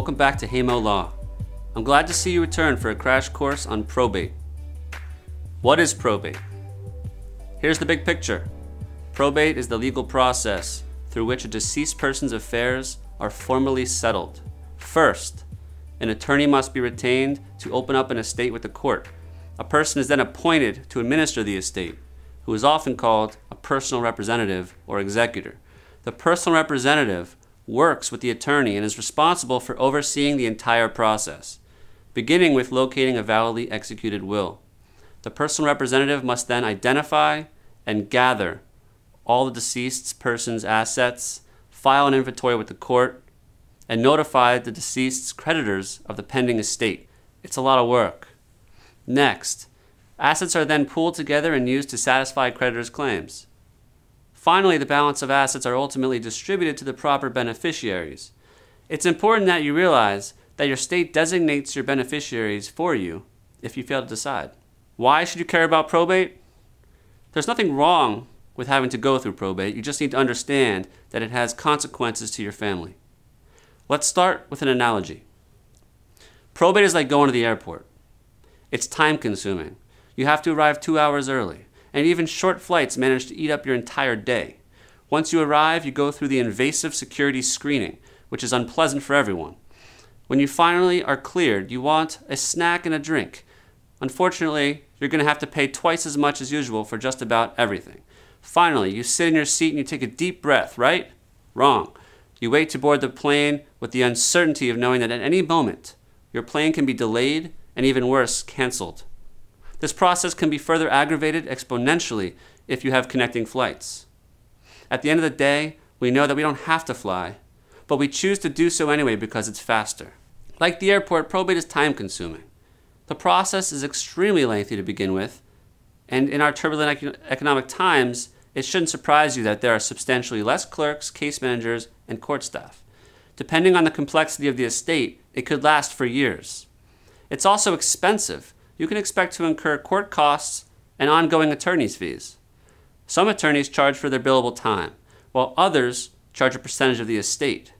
Welcome back to Haimo Law. I'm glad to see you return for a crash course on probate. What is probate? Here's the big picture. Probate is the legal process through which a deceased person's affairs are formally settled. First, an attorney must be retained to open up an estate with the court. A person is then appointed to administer the estate, who is often called a personal representative or executor. The personal representative works with the attorney and is responsible for overseeing the entire process, beginning with locating a validly executed will. The personal representative must then identify and gather all the deceased person's assets, file an inventory with the court, and notify the deceased's creditors of the pending estate. It's a lot of work. Next, assets are then pooled together and used to satisfy creditors' claims. Finally, the balance of assets are ultimately distributed to the proper beneficiaries. It's important that you realize that your state designates your beneficiaries for you if you fail to decide. Why should you care about probate? There's nothing wrong with having to go through probate. You just need to understand that it has consequences to your family. Let's start with an analogy. Probate is like going to the airport. It's time-consuming. You have to arrive 2 hours early, and even short flights manage to eat up your entire day. Once you arrive, you go through the invasive security screening, which is unpleasant for everyone. When you finally are cleared, you want a snack and a drink. Unfortunately, you're going to have to pay twice as much as usual for just about everything. Finally, you sit in your seat and you take a deep breath, right? Wrong. You wait to board the plane with the uncertainty of knowing that at any moment, your plane can be delayed and even worse, canceled. This process can be further aggravated exponentially if you have connecting flights. At the end of the day, we know that we don't have to fly, but we choose to do so anyway because it's faster. Like the airport, probate is time-consuming. The process is extremely lengthy to begin with, and in our turbulent economic times, it shouldn't surprise you that there are substantially less clerks, case managers, and court staff. Depending on the complexity of the estate, it could last for years. It's also expensive. You can expect to incur court costs and ongoing attorney's fees. Some attorneys charge for their billable time, while others charge a percentage of the estate.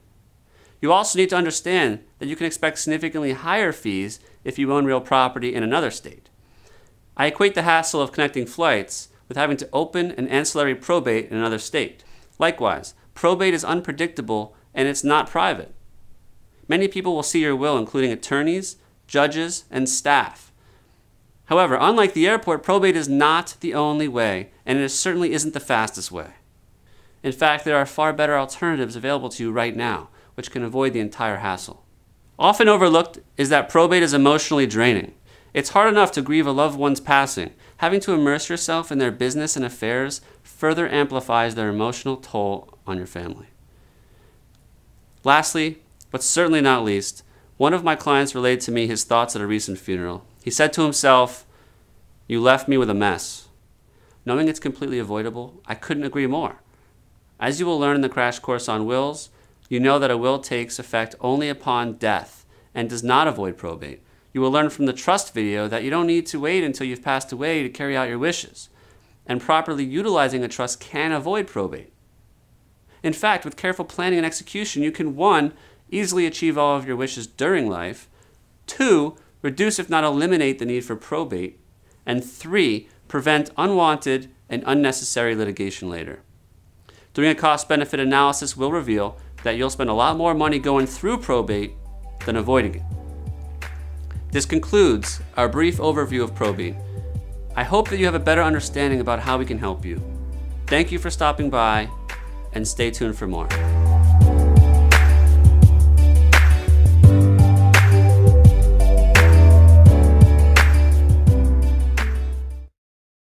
You also need to understand that you can expect significantly higher fees if you own real property in another state. I equate the hassle of connecting flights with having to open an ancillary probate in another state. Likewise, probate is unpredictable and it's not private. Many people will see your will, including attorneys, judges, and staff. However, unlike the airport, probate is not the only way, and it certainly isn't the fastest way. In fact, there are far better alternatives available to you right now, which can avoid the entire hassle. Often overlooked is that probate is emotionally draining. It's hard enough to grieve a loved one's passing. Having to immerse yourself in their business and affairs further amplifies their emotional toll on your family. Lastly, but certainly not least, one of my clients relayed to me his thoughts at a recent funeral. He said to himself, "You left me with a mess." Knowing it's completely avoidable, I couldn't agree more. As you will learn in the crash course on wills, you know that a will takes effect only upon death and does not avoid probate. You will learn from the trust video that you don't need to wait until you've passed away to carry out your wishes, and properly utilizing a trust can avoid probate. In fact, with careful planning and execution, you can 1. Easily achieve all of your wishes during life, 2. Reduce if not eliminate the need for probate, and 3. Prevent unwanted and unnecessary litigation later. Doing a cost-benefit analysis will reveal that you'll spend a lot more money going through probate than avoiding it. This concludes our brief overview of probate. I hope that you have a better understanding about how we can help you. Thank you for stopping by, and stay tuned for more.